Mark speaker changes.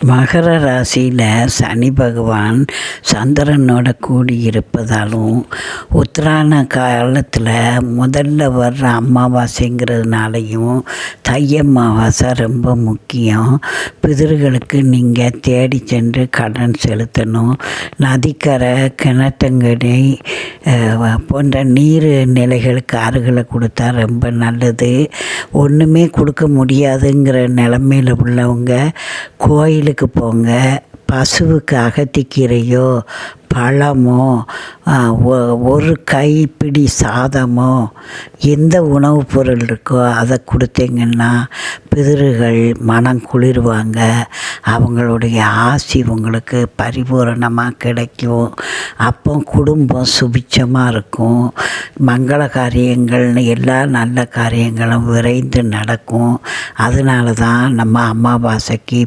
Speaker 1: மகர ராசியில் சனி பகவான் சந்திரனோட கூடியிருப்பதாலும் உத்திரான காலத்தில் முதல்ல வர்ற அமாவாசைங்கிறதுனாலையும் தை அமாவாசை ரொம்ப முக்கியம். பிதர்களுக்கு நீங்கள் தேடி சென்று கடன் செலுத்தணும். நதிக்கரை, கிணற்றங்கரை போன்ற நீர் நிலைகளுக்கு அருகில் கொடுத்தா ரொம்ப நல்லது. ஒன்றுமே கொடுக்க முடியாதுங்கிற நிலமையில் உள்ளவங்க கோயிலுக்கு போங்க. பசுவுக்கு அகத்திக்கீரையோ பழமோ ஒரு கைப்பிடி சாதமோ எந்த உணவுப் பொருள் இருக்கோ அதை கொடுத்தீங்கன்னா பிதர்கள் மனம் குளிர்வாங்க. அவங்களுடைய ஆசி உங்களுக்கு பரிபூரணமாக கிடைக்கும். அப்போ குடும்பம் சுபிட்சமாக இருக்கும். மங்கள காரியங்கள்னு எல்லா நல்ல காரியங்களும் விரைந்து நடக்கும். அதனால தான் நம்ம அமாவாசைக்கு